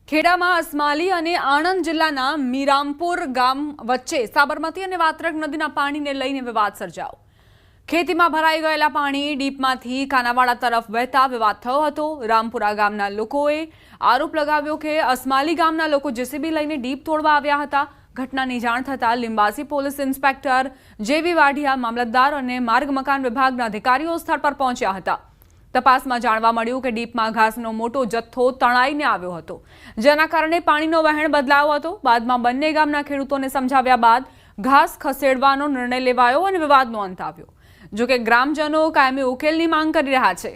ખેડામાં અસમાલી અને આણંદ જિલ્લાના મીરામપુર ગામ વચ્ચે સાબરમતી અને વાત્રક નદીના પાણીને લઈને વિવાદ સર્જાયો। ખેતીમાં ભરાઈ ગયેલા પાણી ડીપમાંથી કાનાવાડા તરફ વહેતા વિવાદ થયો હતો। રામપુરા ગામના લોકોએ આરોપ લગાવ્યો કે અસમાલી ગામના લોકો જેસીબી લઈને ડીપ તોડવા આવ્યા હતા। ઘટનાની જાણ થતાં લિંબાસી પોલીસ ઇન્સ્પેક્ટર જેવી વાઢિયા, મામલતદાર અને માર્ગ મકાન વિભાગના અધિકારીઓ સ્થળ પર પહોંચ્યા હતા। તપાસમાં જાણવા મળ્યું કે ડીપમાં ઘાસનો મોટો જથ્થો તણાઈને આવ્યો હતો, જેના કારણે પાણીનો વહેણ બદલાયો હતો। બાદમાં બંને ગામના ખેડૂતોને સમજાવ્યા બાદ ઘાસ ખસેડવાનો નિર્ણય લેવાયો અને વિવાદનો અંત આવ્યો। જો કે ગ્રામજનો કાયમી ઉકેલની માંગ કરી રહ્યા છે।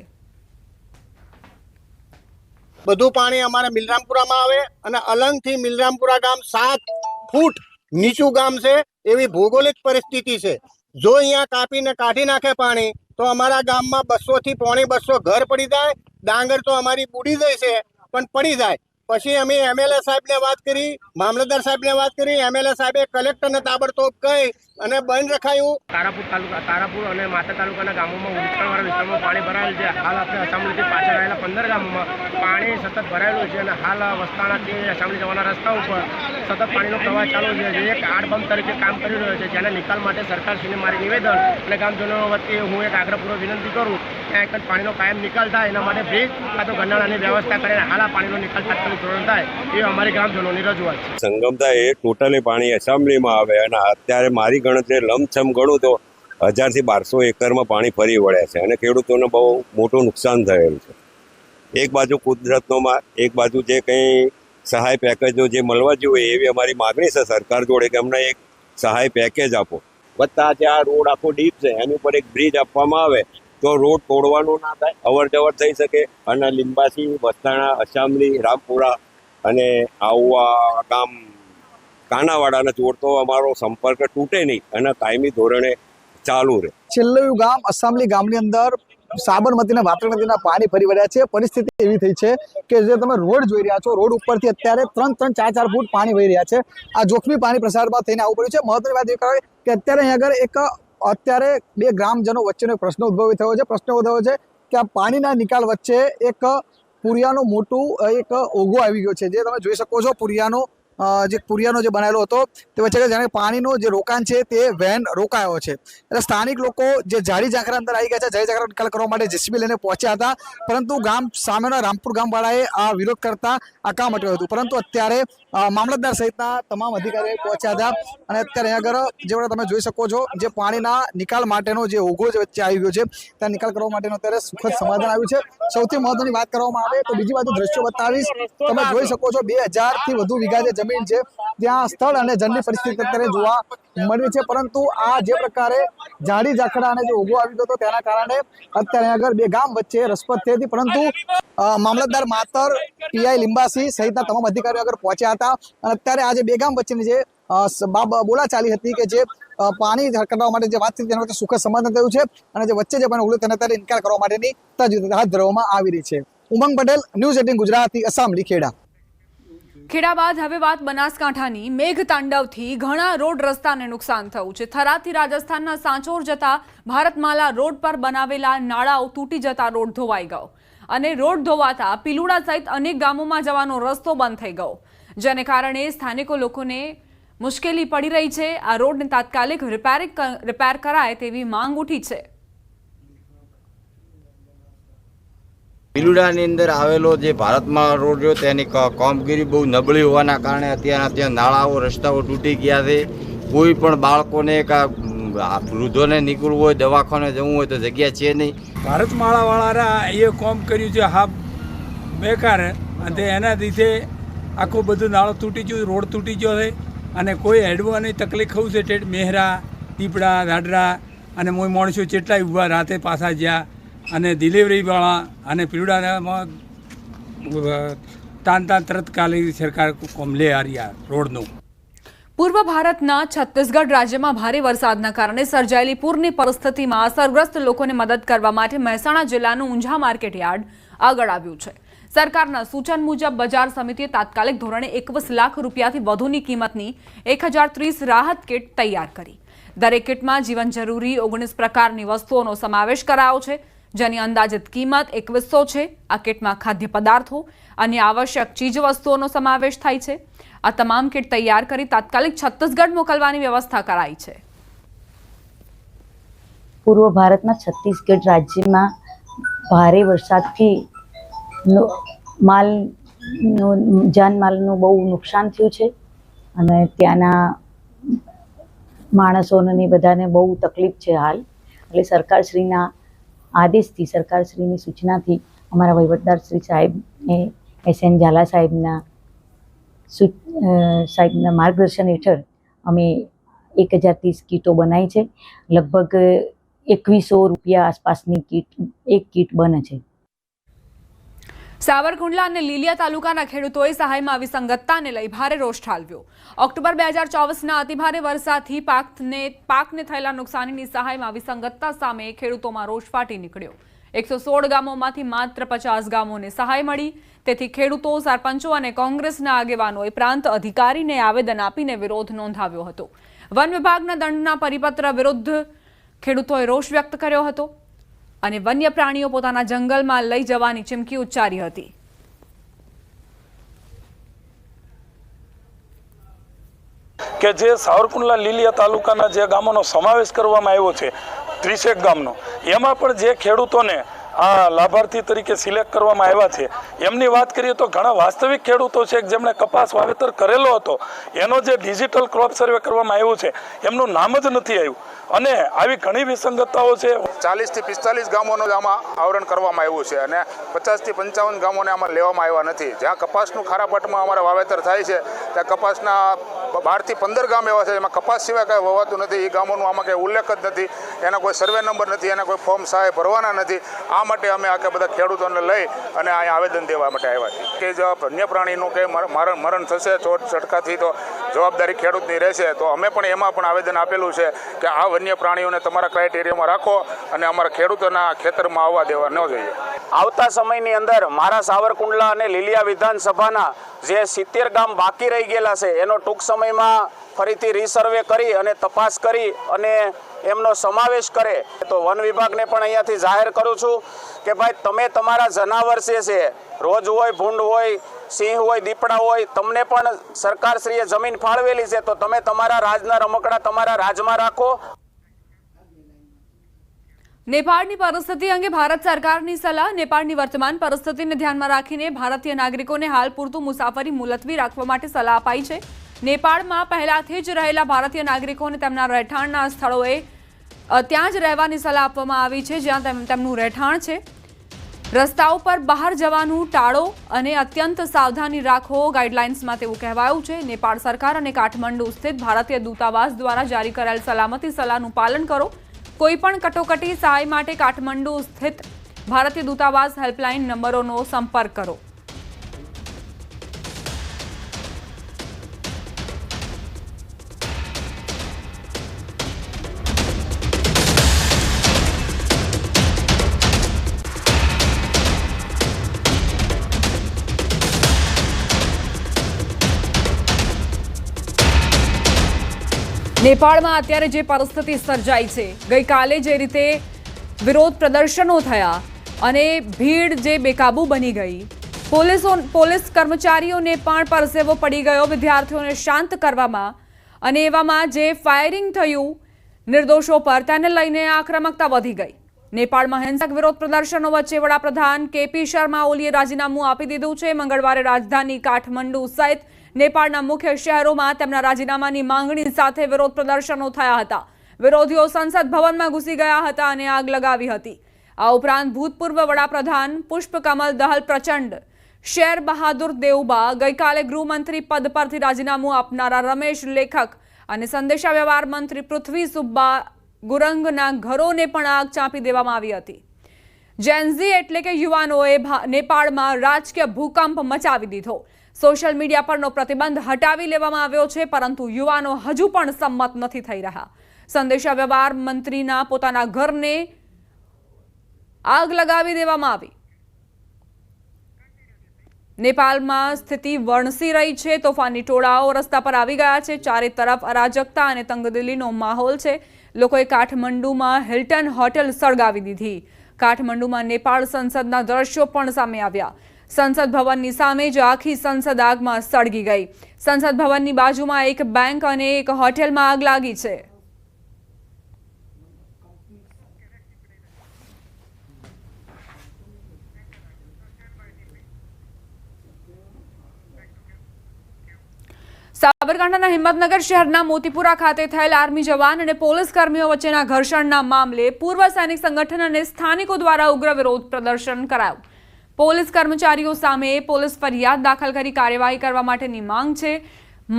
બધું પાણી અમારા મિલરામપુરામાં આવે અને અલંગથી મિલરામપુરા ગામ 7 ફૂટ નીચું ગામ છે, એવી ભૌગોલિક પરિસ્થિતિ છે। જો અહીંયા કાપીને કાઢી નાખે પાણી તો અમારા ગામમાં 200 થી 250 ઘર પડી જાય। ડાંગર તો અમારી બુડી જાય છે, પણ પડી જાય। પછી અમે એમએલએ સાહેબને વાત કરી, મામલતદાર સાહેબને વાત કરી। એમએલએ સાહેબે કલેક્ટરને તાબડતોબ કહી અને બંધ રખાયું। તારાપુર અને માતા તાલુકાના ગામોમાં ઉંટણવાળા વિસ્તારમાં પાણી ભરાયેલ છે। હાલ આપણે અસામલીથી પાછળ આવેલા 15 ગામોમાં પાણી સતત ભરાયેલું છે અને હાલ વસ્તાણાથી અસામલી જવાના રસ્તા ઉપર સતત પાણીનો પ્રવાહ ચાલુ છે, જે એક આડ બમ્પ તરીકે કામ કરી રહ્યો છે, જેના નિકાલ માટે સરકારશ્રીને મારી નિવેદન અને ગામજનો વતી હું એક આગ્રહપૂર્વક વિનંતી કરું કે એક પાણીનો કાયમ નિકાલ થાય, એના માટે બ્રિજ કાં તો ગરનાળાની વ્યવસ્થા કરીને હાલ આ પાણીનો નિકાલ તાત્કાલિક ધોરણ થાય એ અમારી ગ્રામજનોની રજૂઆત છે। સંગમતા એ ટોટલી પાણી એસામલીમાં આવે અને અત્યારે મારી ગણતરી લમસમ ગણું તો 1000 થી 1200 એકરમાં પાણી ફરી વળ્યા છે અને ખેડૂતોને બહુ મોટું નુકસાન થયેલું છે। એક બાજુ કુદરતનોમાં, એક બાજુ જે કંઈ સહાય પેકેજો જે મળવા જોઈએ એવી અમારી માગણી છે સરકાર જોડે કે અમને એક સહાય પેકેજ આપો। વત્તા જે આ રોડ આખો ડીપ છે એની ઉપર એક બ્રિજ આપવામાં આવે તો રોડ તોડવાનું ના થાય, અવર જવર થઈ શકે અને લિંબાસી, વસ્તાણા, અસામલી, રામપુરા અને આવા ગામ કાનાવાડાને જોડતો અમારો સંપર્ક તૂટે નહીં અને કાયમી ધોરણે ચાલુ રહે। છેલ્લું ગામ અસામલી ગામની અંદર સાબરમતી અને વાત્રક નદીના પાણી ફરી વળ્યા છે। પરિસ્થિતિ એવી થઈ છે કે જે તમે રોડ જોઈ રહ્યા છો, રોડ ઉપરથી અત્યારે 3-3, 4-4 ફૂટ પાણી વહી રહ્યા છે। આ જોખમી પાણી પ્રસારમાં થઈને આવવું પડ્યું છે। મહત્વની વાત એ કહેવાય કે અત્યારે અહીં આગળ અત્યારે બે ગ્રામજનો વચ્ચેનો એક પ્રશ્ન ઉદ્ભવી થયો છે। પ્રશ્ન ઉદ્ભવ્યો છે કે આ પાણીના નિકાલ વચ્ચે એક પુરિયાનો મોટું એક ઓઘો આવી ગયો છે, જે તમે જોઈ શકો છો। પુરિયાનો જે બનાવેલો હતો તે વચ્ચે જાણે પાણીનો જે રોકાણ છે તે વહેણ રોકાયો છે। એટલે સ્થાનિક લોકો જે ઝાડી ઝાંખરા અંદર આવી ગયા છે, ઝાડી ઝાંખરા નિકાલ કરવા માટે જેસીબી લઈને પહોંચ્યા હતા, પરંતુ ગામ સામેના રામપુર ગામવાળાએ આ વિરોધ કરતા આ કામ અટક્યું હતું। પરંતુ અત્યારે મામલતદાર સહિતના તમામ અધિકારીઓ પહોંચ્યા હતા અને અત્યારે અહીં આગળ જે તમે જોઈ શકો છો જે પાણીના નિકાલ માટેનો જે ઓઘો જે વચ્ચે આવી ગયો છે ત્યાં નિકાલ કરવા માટેનો અત્યારે સુખદ સમાધાન આવ્યું છે। સૌથી મહત્વની વાત કરવામાં આવે તો બીજી બાજુ દ્રશ્યો બતાવીશ, તમે જોઈ શકો છો 2000 થી વધુ વીઘા જે જમીન છે ત્યાં સ્થળ અને જળની પરિસ્થિતિ અત્યારે જોવા મળી છે, પરંતુ આ જે પ્રકારે ઝાડી ઝાંખરા અને જે ઓઘો આવી ગયો હતો તેના કારણે અત્યારે આગળ બે ગામ વચ્ચે રસપત થઈ હતી, પરંતુ મામલતદાર માતર, પીઆઈ લિંબાસી સહિતના તમામ અધિકારીઓ આગળ પહોંચ્યા હતા અને અત્યારે આજે બે ગામ વચ્ચેની જે બોલાચાલી હતી કે જે પાણી કરવા માટે જે વાત થઈ તેના વચ્ચે સુખદ સમાધાન થયું છે અને જે વચ્ચે જે પાણી ઉગડ્યું તેને અત્યારે નિકાલ કરવા માટેની તજવીજ હાથ ધરવામાં આવી રહી છે। ઉમંગ પટેલ, ન્યૂઝ 18 ગુજરાતી, અસામલી, ખેડા। ખેડા બાદ હવે વાત બનાસકાંઠાની। મેઘ તાંડવથી ઘણા રોડ રસ્તાને નુકસાન થયું છે। થરાદથી રાજસ્થાનના સાંચોર જતા ભારતમાલા રોડ પર બનાવેલા નાળાઓ તૂટી જતા રોડ ધોવાઈ ગયો અને રોડ ધોવાતા પિલુડા સહિત અનેક ગામોમાં જવાનો રસ્તો બંધ થઈ ગયો, જેને કારણે સ્થાનિકો લોકોને મુશ્કેલી પડી રહી છે। આ રોડને તાત્કાલિક રિપેર કરાય તેવી માંગ ઉઠી છે। પિલુડાની અંદર આવેલો જે ભારતમાં રોડ રહ્યો તેની કામગીરી બહુ નબળી હોવાના કારણે અત્યારે ત્યાં નાળાઓ, રસ્તાઓ તૂટી ગયા છે। કોઈ પણ બાળકોને વૃદ્ધોને નીકળવું હોય, દવાખાને જવું હોય તો જગ્યા છે નહીં। ભારતમાળાવાળા એ કામ કર્યું છે હા બેકાર, અને એના લીધે આખું બધું નાળો તૂટી ગયું, રોડ તૂટી ગયો છે અને કોઈ હેડવાની તકલીફ ખવું છે। ટેટ મેહરા, દીપડા, દાદરા અને મોય માણસો જેટલાય ઊભા રાતે પાછા જ્યાં અને ડિલિવરીવાળા અને પીવડામાં તાન તરતકાલી સરકાર કોમ લે આ રહ્યા રોડનું। પૂર્વ ભારતના છત્તીસગઢ રાજ્યમાં ભારે વરસાદના કારણે સર્જાયેલી પૂરની પરિસ્થિતિમાં અસરગ્રસ્ત લોકોને મદદ કરવા માટે મહેસાણા જિલ્લાનું ઊંઝા માર્કેટ યાર્ડ આગળ આવ્યું છે। સરકારના સૂચન મુજબ બજાર સમિતિએ તાત્કાલિક ધોરણે 21 લાખ રૂપિયાથી વધુની કિંમતની 1030 રાહત કીટ તૈયાર કરી। દરેક કીટમાં જીવન જરૂરી 19 પ્રકારની વસ્તુઓનો સમાવેશ કરાયો છે। જેની અંદાજિત કિંમત 2100 છે. આ કિટમાં ખાદ્ય પદાર્થો અને આવશ્યક ચીજવસ્તુઓનો સમાવેશ થાય છે. આ તમામ કિટ તૈયાર કરી તાત્કાલિક છત્તીસગઢ મોકલવાની વ્યવસ્થા કરાઈ છે. પૂર્વ ભારતમાં છત્તીસગઢ રાજ્યમાં ભારે વરસાદથી જાનમાલનું બહુ નુકસાન થયું છે અને ત્યાંના માણસોને બધાને બહુ તકલીફ છે હાલ. એટલે સરકારશ્રીના આદેશથી, સરકારશ્રીની સૂચનાથી અમારા વહીવટદાર શ્રી સાહેબને SN ઝાલા સાહેબના માર્ગદર્શન હેઠળ અમે 1030 કીટો બનાવી છે. લગભગ 2100 રૂપિયા આસપાસની એક કીટ બને છે. સાવરકુંડલા અને લીલિયા તાલુકાના ખેડૂતોએ સહાયમાં વિસંગતતાને લઈ ભારે રોષ ઠાલવ્યો. ઓક્ટોબર 2024ના અતિભારે વરસાદથી પાકને થયેલા નુકસાનીની સહાયમાં વિસંગતતા સામે ખેડૂતોમાં રોષ ફાટી નીકળ્યો. 116 ગામોમાંથી માત્ર 50 ગામોને સહાય મળી. તેથી ખેડૂતો, સરપંચો અને કોંગ્રેસના આગેવાનોએ પ્રાંત અધિકારીને આવેદન આપીને વિરોધ નોંધાવ્યો હતો. વન વિભાગના દંડના પરિપત્ર વિરુદ્ધ ખેડૂતોએ રોષ વ્યક્ત કર્યો હતો અને વન્ય પ્રાણીઓ પોતાના જંગલમાં લઈ જવાની ચીમકી ઉચ્ચારી હતી. કે જે સાવરકુંડલા લીલિયા તાલુકાના જે ગામોનો સમાવેશ કરવામાં આવ્યો છે 30 ગામનો, એમાં પણ જે ખેડૂતોને આ લાભાર્થી તરીકે સિલેક્ટ કરવામાં આવ્યા છે એમની વાત કરીએ તો ઘણા વાસ્તવિક ખેડૂતો છે જેમણે કપાસ વાવેતર કરેલો હતો, એનો જે ડિજિટલ ક્રોપ સર્વે કરવામાં આવ્યો છે એમનું નામ જ નથી આવ્યું. અને આવી ઘણી વિસંગતતાઓ છે. 40 થી 45 ગામોનું આમાં આવરણ કરવામાં આવ્યું છે અને 50 થી 55 ગામોને આમાં લેવામાં આવ્યા નથી. જ્યાં કપાસનું ખારાપટમાં અમારા વાવેતર થાય છે ત્યાં કપાસના 12 થી 15 ગામ એવા છે જેમાં કપાસ સિવાય કાંઈ વવાતું નથી. એ ગામોનું આમાં કંઈ ઉલ્લેખ જ નથી, એના કોઈ સર્વે નંબર નથી, એના કોઈ ફોર્મ સહાય ભરવાના નથી. આ માટે અમે આખા બધા ખેડૂતોને લઈ અને અહીંયા આવેદન દેવા માટે આવ્યા છીએ કે જો વન્ય પ્રાણીનું કે મરણ થશે ચોટ છટકાથી તો જવાબદારી ખેડૂતની રહેશે. તો અમે પણ એમાં પણ આવેદન આપેલું છે કે આ વન્ય પ્રાણીઓને તમારા ક્રાઇટેરિયામાં રાખો અને અમારા ખેડૂતોના ખેતરમાં આવવા દેવા ન જોઈએ. આવતા સમયની અંદર મારા સાવરકુંડલા અને લીલિયા વિધાનસભાના જે 70 ગામ બાકી રહી ગયેલા છે એનો ટૂંક સમયમાં ફરીથી રીસર્વે કરી અને તપાસ કરી અને એમનો સમાવેશ કરે. તો વન વિભાગને પણ અહીંયાથી જાહેર કરું છું કે ભાઈ તમે તમારા જનાવર છે, રોજ હોય, ભૂંડ હોય, સિંહ હોય, દીપડા હોય, તમને પણ સરકારશ્રીએ જમીન ફાળવેલી છે તો તમે તમારા રાજના રમકડા તમારા રાજમાં રાખો. નેપાળની પરિસ્થિતિ અંગે ભારત સરકારની સલાહ. નેપાળની વર્તમાન પરિસ્થિતિને ધ્યાનમાં રાખીને ભારતીય નાગરિકોને હાલ પૂરતું મુસાફરી મુલતવી રાખવા માટે સલાહ અપાઈ છે. નેપાળમાં પહેલાથી જ રહેલા ભારતીય નાગરિકોને તેમના રહેઠાણના સ્થળોએ ત્યાં જ રહેવાની સલાહ આપવામાં આવી છે જ્યાં તેમનું રહેઠાણ છે. રસ્તાઓ પર બહાર જવાનું ટાળો અને અત્યંત સાવધાની રાખો ગાઈડલાઇન્સમાં તેવું કહેવાયું છે. નેપાળ સરકાર અને કાઠમંડુ સ્થિત ભારતીય દૂતાવાસ દ્વારા જારી કરાયેલ સલામતી સલાહનું પાલન કરો. કોઈપણ કટોકટી સહાય માટે કાઠમંડુ સ્થિત ભારતીય દૂતાવાસ હેલ્પલાઇન નંબરોનો સંપર્ક કરો. નેપાળમાં અત્યારે જે પરિસ્થિતિ સર્જાઈ છે, ગઈકાલે જે રીતે વિરોધ પ્રદર્શનો થયા અને ભીડ જે બેકાબૂ બની ગઈ, પોલીસ કર્મચારીઓને પણ પરસેવો પડી ગયો વિદ્યાર્થીઓને શાંત કરવામાં, અને એવામાં જે ફાયરિંગ થયું નિર્દોષો પર તેને લઈને આક્રમકતા વધી ગઈ. નેપાળમાં હિંસક વિરોધ પ્રદર્શનો વચ્ચે વડાપ્રધાન KP શર્મા ઓલીએ રાજીનામું આપી દીધું છે. મંગળવારે રાજધાની કાઠમંડુ સહિત નેપાળના મુખ્ય શહેરોમાં તેમના રાજીનામાની માંગણી સાથે વિરોધ પ્રદર્શનો થયા હતા. વિરોધીઓ સંસદ ભવનમાં ઘૂસી ગયા હતા અને આગ લગાવી હતી. આ ઉપરાંત ભૂતપૂર્વ વડાપ્રધાન પુષ્પકમલ દહલ પ્રચંડ, શેર બહાદુર દેઉબા, ગઈકાલે ગૃહમંત્રી પદ પરથી રાજીનામું આપનારા રમેશ લેખક અને સંદેશા વ્યવહાર મંત્રી પૃથ્વી સુબ્બા ગુરંગના ઘરોને પણ આગ ચાંપી દેવામાં આવી હતી. જેનઝી એટલે કે યુવાનોએ નેપાળમાં રાજકીય ભૂકંપ મચાવી દીધો. સોશિયલ મીડિયા પરનો પ્રતિબંધ હટાવી લેવામાં આવ્યો છે, પરંતુ યુવાનો હજુ પણ સંમત નથી થઈ રહ્યા. સંદેશા વ્યવહાર મંત્રીના પોતાના ઘરને આગ લગાવી દેવામાં આવી. નેપાળમાં સ્થિતિ વણસી રહી છે. તોફાની ટોળાઓ રસ્તા પર આવી ગયા છે. ચારે તરફ અરાજકતા અને તંગદિલીનો માહોલ છે. લોકોએ કાઠમંડુમાં હિલ્ટન હોટેલ સળગાવી દીધી. કાઠમંડુમાં નેપાળ સંસદના દ્રશ્યો પણ સામે આવ્યા. સંસદ ભવનની સામે જ આખી સંસદ આગમાં સળગી ગઈ. સંસદ ભવનની બાજુમાં એક બેંક અને એક હોટેલમાં આગ લાગી છે. સાબરકાંઠાના હિંમતનગર શહેરના મોતીપુરા ખાતે થયેલ આર્મી જવાન અને પોલીસ કર્મીઓ વચ્ચેના ઘર્ષણના મામલે પૂર્વ સૈનિક સંગઠન અને સ્થાનિકો દ્વારા ઉગ્ર વિરોધ પ્રદર્શન કરાયું. પોલીસ કર્મચારીઓ સામે પોલીસ ફરિયાદ દાખલ કરી કાર્યવાહી કરવા માટેની માંગ છે.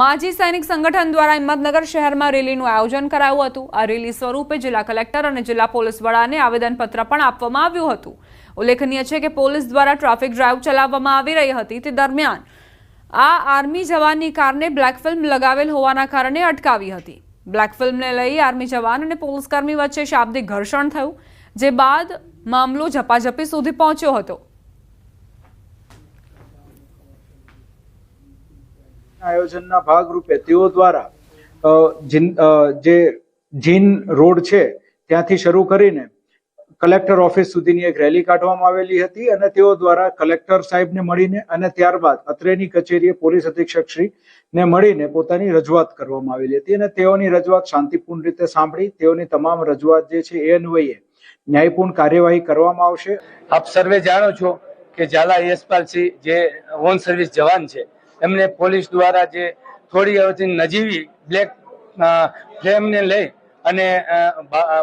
માજી સૈનિક સંગઠન દ્વારા હિંમતનગર શહેરમાં રેલીનું આયોજન કરાયું હતું. આ રેલી સ્વરૂપે જિલ્લા કલેક્ટર અને જિલ્લા પોલીસ વડાને આવેદનપત્ર પણ આપવામાં આવ્યું હતું. ઉલ્લેખનીય છે કે પોલીસ દ્વારા ટ્રાફિક ડ્રાઈવ ચલાવવામાં આવી રહી હતી. તે દરમિયાન આ આર્મી જવાનની કારને બ્લેક ફિલ્મ લગાવેલ હોવાના કારણે અટકાવી હતી. બ્લેક ફિલ્મને લઈ આર્મી જવાન અને પોલીસકર્મી વચ્ચે શાબ્દિક ઘર્ષણ થયું, જે બાદ મામલો ઝપાઝપી સુધી પહોંચ્યો હતો. આયોજનના ભાગરૂપે તેઓ દ્વારા જે જીન રોડ છે ત્યાંથી શરૂ કરીને કલેક્ટર ઓફિસ સુધીની એક રેલી કાઢવામાં આવેલી હતી અને તેઓ દ્વારા કલેક્ટર સાહેબને મળીને અને ત્યારબાદ અત્રેની કચેરીએ પોલીસ અધિક્ષક શ્રીને મળીને પોતાની રજૂઆત કરવામાં આવેલી હતી અને તેઓની રજૂઆત શાંતિપૂર્ણ રીતે સાંભળી તેઓની તમામ રજૂઆત જે છે એ અન્વયે ન્યાયપૂર્ણ કાર્યવાહી કરવામાં આવશે. આપ સર્વે જાણો છો કે ઝાલા યશપાલસિંહ જે ઓન સર્વિસ જવાન છે, એમને પોલીસ દ્વારા જે થોડી હવે નજીવી બ્લેક ફ્લેમને લઈ અને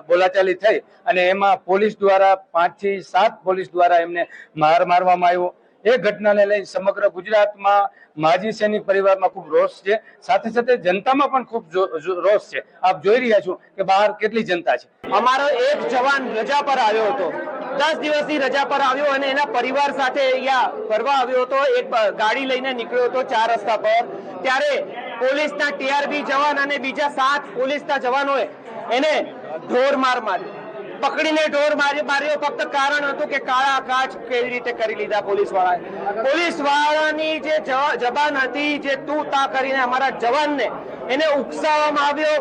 બોલાચાલી થઈ અને એમાં પોલીસ દ્વારા 5 થી 7 પોલીસ દ્વારા એમને મારવામાં આવ્યો. એ ઘટનાને લઈ સમગ્ર ગુજરાતમાં માજી સૈનિક પરિવારમાં ખૂબ રોષ છે, સાથે સાથે જનતામાં પણ ખૂબ રોષ છે. આપ જોઈ રહ્યા છો કે બહાર કેટલી જનતા છે. અમારો એક જવાન રજા પર આવ્યો હતો, 10 દિવસની રજા પર આવ્યો અને એના પરિવાર સાથે અહીંયા ફરવા આવ્યો હતો. એક ગાડી લઈને નીકળ્યો હતો 4 રસ્તા પર. ત્યારે પોલીસના ટીઆરબી જવાન અને બીજા 7 પોલીસના જવાનોએ એને ઢોર માર માર્યો, પકડીને ઢોર માર્યો. ફક્ત કારણ હતું કે કાળા કાચ કેવી રીતે કરી લીધા પોલીસ વાળાની જે જબાન હતી, જે તું તા કરીને અમારા જવાનને એને ઉકસાવવામાં આવ્યો.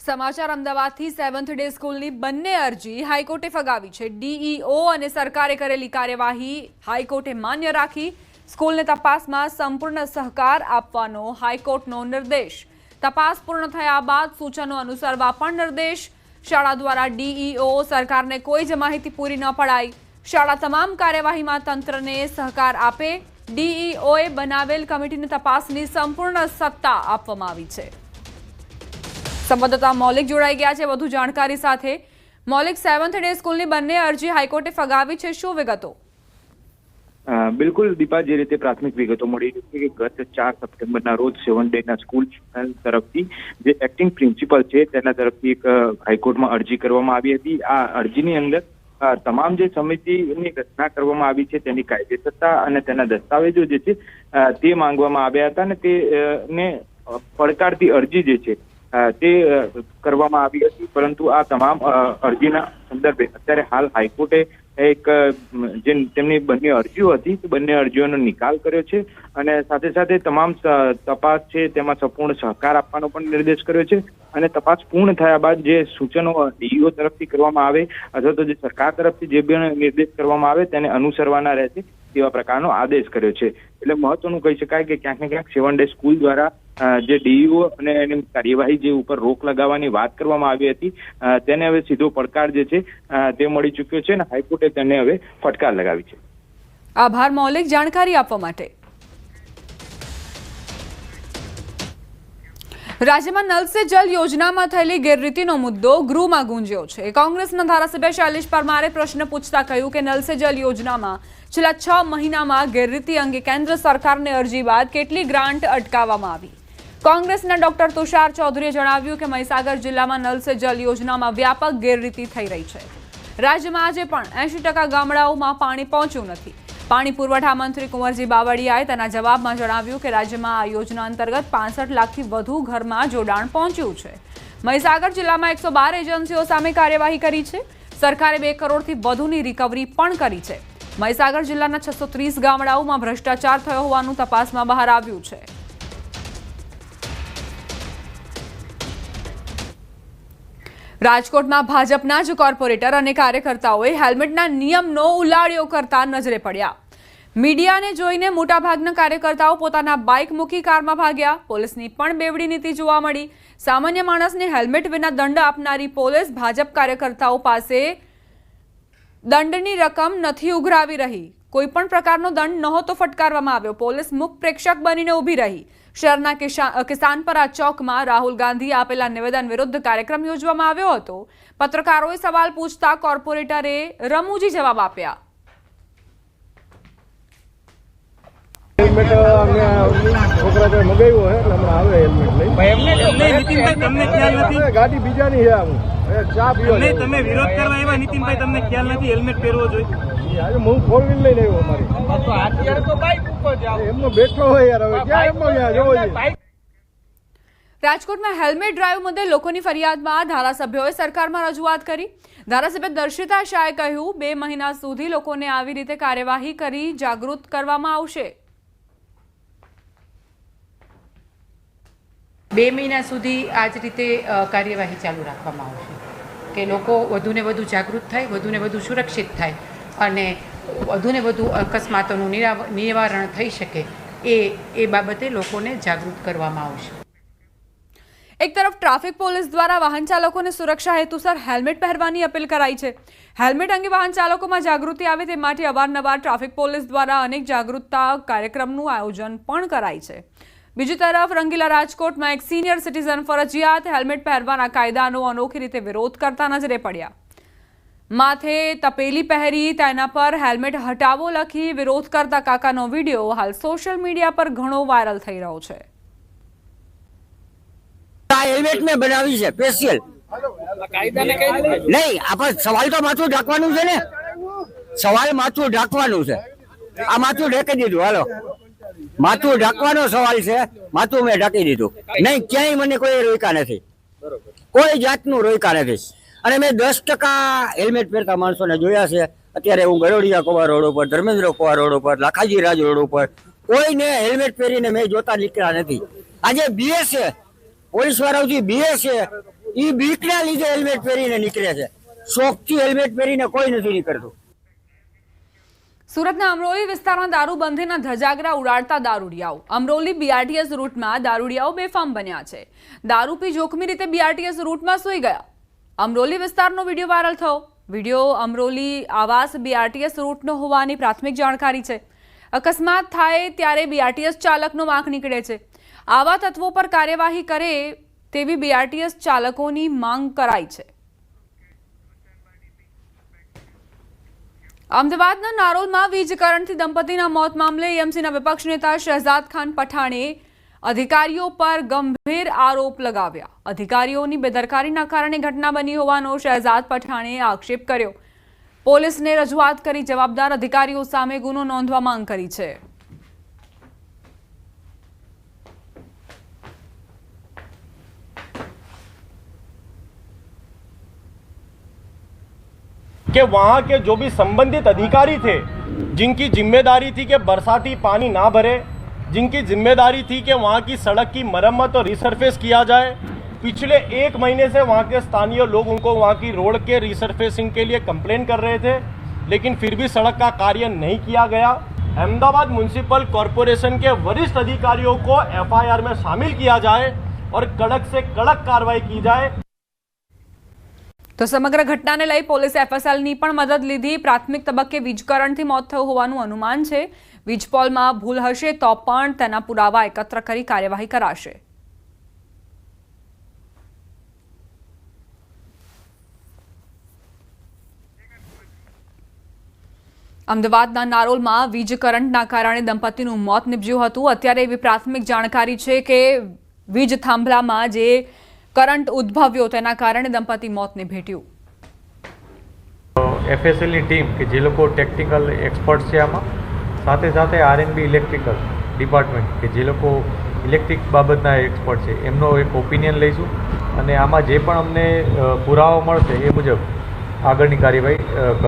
સમાચાર અમદાવાદથી 7th ડે સ્કૂલની બંને અરજી હાઈકોર્ટે ફગાવી છે. ડીઈઓ અને સરકારે કરેલી કાર્યવાહી હાઈકોર્ટે માન્ય રાખી. સ્કૂલને તપાસમાં સંપૂર્ણ સહકાર આપવાનો હાઈકોર્ટનો નિર્દેશ. તપાસ પૂર્ણ થયા બાદ સૂચનો અનુસરવા પણ નિર્દેશ. શાળા દ્વારા ડીઈઓ સરકારને કોઈ જ માહિતી પૂરી ન પડાઈ. શાળા તમામ કાર્યવાહીમાં તંત્રને સહકાર આપે. ડીઈઓએ બનાવેલ કમિટીને તપાસની સંપૂર્ણ સત્તા આપવામાં આવી છે. સંવાદદાતા મૌલિક જોડાઈ ગયા છે વધુ જાણકારી સાથે. મૌલિક, 7th ડે સ્કૂલની બંને અરજી હાઈકોર્ટે ફગાવી છે, શું વિગતો? બિલકુલ દીપા, જે રીતે પ્રાથમિક વિગતો મળી છે કે ગત 4 સપ્ટેમ્બરના રોજ 7th ડેના સ્કૂલ તરફથી જે એક્ટિંગ પ્રિન્સિપલ છે તેના તરફથી એક હાઈકોર્ટમાં અરજી કરવામાં આવી હતી. આ અરજીની અંદર તમામ જે સમિતિની રચના કરવામાં આવી છે તેની કાયદેસરતા અને તેના દસ્તાવેજો જે છે તે માંગવામાં આવ્યા હતા અને તેને પડકારતી અરજી જે છે તે કરવામાં આવી હતી. પરંતુ આ તમામ અરજીના સંદર્ભે અત્યારે હાલ હાઈકોર્ટે એક જે તેમની બંને અરજીઓ હતી તે બંને અરજીઓનો નિકાલ કર્યો છે અને સાથે સાથે તમામ તપાસ છે તેમાં સંપૂર્ણ સહકાર આપવાનો પણ નિર્દેશ કર્યો છે અને તપાસ પૂર્ણ થયા બાદ જે સૂચનો ડીઈઓ તરફથી કરવામાં આવે અથવા તો જે સરકાર તરફથી જે બી નિર્દેશ કરવામાં આવે તેને અનુસરવાના રહેશે તેવા પ્રકારનો આદેશ કર્યો છે. એટલે મહત્વનું કહી શકાય કે ક્યાંક ને ક્યાંક 7th ડે સ્કૂલ દ્વારા જે ડીઈઓ અને એની કાર્યવાહી જે ઉપર રોક લગાવવાની વાત કરવામાં આવી હતી તેને હવે સીધો પડકાર જે છે તે મળી ચૂક્યો છે અને હાઈકોર્ટે તેને હવે ફટકાર લગાવી છે. આભાર મૌલિક, જાણકારી આપવા માટે. રાજ્યમાં નલ સે જલ યોજનામાં થયેલી ગેરરીતિનો મુદ્દો ગૃહમાં ગુંજ્યો છે. કોંગ્રેસના ધારાસભ્ય શૈલેષ પરમારે પ્રશ્ન પૂછતા કહ્યું કે નલ સે જલ યોજનામાં છેલ્લા 6 મહિનામાં ગેરરીતિ અંગે કેન્દ્ર સરકારને અરજી બાદ કેટલી ગ્રાન્ટ અટકાવવામાં આવી. કોંગ્રેસના ડોક્ટર તુષાર ચૌધરીએ જણાવ્યું કે મહીસાગર જિલ્લામાં નલ સે જલ યોજનામાં વ્યાપક ગેરરીતિ થઈ રહી છે. રાજ્યમાં આજે પણ 80% ગામડાઓમાં પાણી પહોંચ્યું નથી. પાણી પુરવઠા મંત્રી કુંવરજી બાવળિયાએ તેના જવાબમાં જણાવ્યું કે રાજ્યમાં આ યોજના અંતર્ગત 65 લાખથી વધુ ઘરમાં જોડાણ પહોંચ્યું છે. મહીસાગર જિલ્લામાં 112 એજન્સીઓ સામે કાર્યવાહી કરી છે. સરકારે 2 કરોડથી વધુની રિકવરી પણ કરી છે. મહીસાગર જિલ્લાના 630 ગામડાઓમાં ભ્રષ્ટાચાર થયો હોવાનું તપાસમાં બહાર આવ્યું છે. રાજકોટમાં ભાજપના જ કોર્પોરેટર અને કાર્યકર્તાઓએ હેલ્મેટના નિયમનો ઉલાળ્યો કરતા નજરે પડ્યા. મીડિયાને જોઈને મોટાભાગના કાર્યકર્તાઓ પોતાના બાઇક મૂકી કારમાં ભાગ્યા. પોલીસની પણ બેવડી નીતિ જોવા મળી. સામાન્ય માણસને હેલ્મેટ વિના દંડ આપનારી પોલીસ ભાજપ કાર્યકર્તાઓ પાસે દંડની રકમ નથી ઉઘરાવી રહી. કોઈ પણ પ્રકારનો દંડ નહોતો ફટકારવામાં આવ્યો. પોલીસ મુખ પ્રેક્ષક બનીને ઊભી રહી. શહેરના કિસાનપરા ચોકમાં રાહુલ ગાંધીએ આપેલા નિવેદન વિરુદ્ધ કાર્યક્રમ યોજવામાં આવ્યો હતો. પત્રકારોએ સવાલ પૂછતા કોર્પોરેટરે રમૂજી જવાબ આપ્યા. હેલ્મેટ છોકરા મગાવ્યો હે એટલે હમણાં આવે હેલ્મેટ લઈ. ગાડી બીજાની છે. ચા પીવા તમે વિરોધ કરવા આવ્યા નીતિનભાઈ, તમને ખ્યાલ નથી હેલ્મેટ પહેરવો જોઈએ? હું ફોર વ્હીલ લઈને આવ્યો અમારી. એમનો બેઠો હોય યાર, હવે ક્યાં એમનો ક્યાં જોવો છે. રાજકોટમાં હેલ્મેટ ડ્રાઈવ મુદ્દે લોકોની ફરિયાદમાં ધારાસભ્યોએ સરકારમાં રજૂઆત કરી. ધારાસભ્ય દર્શિતા શાહે કહ્યું, 2 મહિના સુધી લોકોને આવી રીતે કાર્યવાહી કરી જાગૃત કરવામાં આવશે. 2 મહિના સુધી આ જ રીતે કાર્યવાહી ચાલુ રાખવામાં આવશે કે લોકો વધુને વધુ જાગૃત થાય, વધુને વધુ સુરક્ષિત થાય અને વધુને વધુ અકસ્માતોનું નિવારણ થઈ શકે એ બાબતે લોકોને જાગૃત કરવામાં આવશે. એક તરફ ટ્રાફિક પોલીસ દ્વારા વાહન ચાલકોને સુરક્ષા હેતુસર હેલ્મેટ પહેરવાની અપીલ કરાઈ છે. હેલ્મેટ અંગે વાહન ચાલકોમાં જાગૃતિ આવે તે માટે અવારનવાર ટ્રાફિક પોલીસ દ્વારા અનેક જાગૃતતા કાર્યક્રમનું આયોજન પણ કરાય છે. બીજી તરફ રંગીલા રાજકોટમાં એક સિનિયર સિટીઝન ફરજિયાત હેલ્મેટ પહેરવાના કાયદાનો અનોખી રીતે વિરોધ કરતા નજરે પડ્યા. માથે તપેલી પહેરી તેના પર હેલ્મેટ હટાવો લખી વિરોધ કરતા કાકાનો વિડીયો હાલ સોશિયલ મીડિયા પર ઘણો વાયરલ થઈ રહ્યો છે. હેલ્મેટ મેં બનાવી છે સ્પેશિયલ. નહીં, આપણે સવાલ તો માથું ઢાંકવાનું છે ને. સવાલ માથું ઢાંકવાનું છે. આ માથું ઢાંકી દીધું. હાલો, માથું ઢાંકવાનો સવાલ છે. માથું મેં ઢાંકી દીધું. નહીં, ક્યાંય મને કોઈ રોક્યા નથી. કોઈ જાતનું રોક્યા નથી. અને મેં 10% હેલ્મેટ પહેરતા માણસોને જોયા છે. અત્યારે હું ગરોડિયા કોવા રોડ ઉપર, ધર્મેન્દ્ર કોવા રોડ ઉપર, લાખાજી રાજ રોડ ઉપર કોઈને હેલ્મેટ પહેરીને મેં જોતા નીકળ્યા નથી. આજે બીએસ છે, પોલીસ વાળાઓથી બીએસ છે, એ બીકના લીધે હેલ્મેટ પહેરીને નીકળે છે. શોખથી હેલ્મેટ પહેરીને કોઈ નથી નીકળતું. સુરતના અમરોલી વિસ્તારમાં દારૂબંધીના ધજાગરા ઉડાડતા દારૂડિયાઓ. અમરોલી બીઆરટીએસ રૂટમાં દારૂડિયાઓ બેફામ બન્યા છે. દારૂ પી જોખમી રીતે બીઆરટીએસ રૂટમાં સૂઈ ગયા. અમરોલી વિસ્તારનો વિડીયો વાયરલ થયો. વિડીયો અમરોલી આવાસ બીઆરટીએસ રૂટનો હોવાની પ્રાથમિક જાણકારી છે. અકસ્માત થાય ત્યારે બીઆરટીએસ ચાલકનો વાંક નીકળે છે. આવા તત્વો પર કાર્યવાહી કરે તેવી બીઆરટીએસ ચાલકોની માંગ કરાઈ છે. અમદાવાદના નારોલમાં વીજ કરંટથી દંપતીના મોત મામલે એએમસીના વિપક્ષ નેતા શહેજાદ ખાન પઠાણે અધિકારીઓ પર ગંભીર આરોપ લગાવ્યા. અધિકારીઓની બેદરકારીના કારણે ઘટના બની હોવાનો શહેજાદ પઠાણે આક્ષેપ કર્યો. પોલીસને રજૂઆત કરી જવાબદાર અધિકારીઓ સામે ગુનો નોંધવા માંગ કરી છે. कि वहाँ के जो भी संबंधित अधिकारी थे, जिनकी जिम्मेदारी थी कि बरसाती पानी ना भरे, जिनकी जिम्मेदारी थी कि वहाँ की सड़क की मरम्मत और रिसरफेस किया जाए, पिछले 1 महीने से वहाँ के स्थानीय लोग उनको वहाँ की रोड के रिसरफेसिंग के लिए कंप्लेन कर रहे थे, लेकिन फिर भी सड़क का कार्य नहीं किया गया. अहमदाबाद म्यूनिसिपल कॉरपोरेशन के वरिष्ठ अधिकारियों को FIR में शामिल किया जाए और कड़क से कड़क कार्रवाई की जाए. તો સમગ્ર ઘટનાને લઈ પોલીસે FSLની પણ મદદ લીધી. પ્રાથમિક તબક્કે વીજ કરંટથી મોત થયું હોવાનું અનુમાન છે. વીજપોલમાં ભૂલ હશે તો પણ તેના પુરાવા એકત્ર કરી કાર્યવાહી કરાશે. અમદાવાદના નારોલમાં વીજ કરંટના કારણે દંપતીનું મોત નીપજ્યું હતું. અત્યારે એવી પ્રાથમિક જાણકારી છે કે વીજ થાંભલામાં જે કરંટ ઉદ્ભવ્યો તેના કારણે દંપતી મોતને ભેટ્યું. FSLની ટીમ કે જે લોકો ટેકનિકલ એક્સપર્ટ છે આમાં, સાથે સાથે RNB ઇલેક્ટ્રિકલ ડિપાર્ટમેન્ટ કે જે લોકો ઇલેક્ટ્રિક બાબતના એક્સપર્ટ છે, એમનો એક ઓપિનિયન લઈશું અને આમાં જે પણ અમને પુરાવા મળશે એ મુજબ આગળની કાર્યવાહી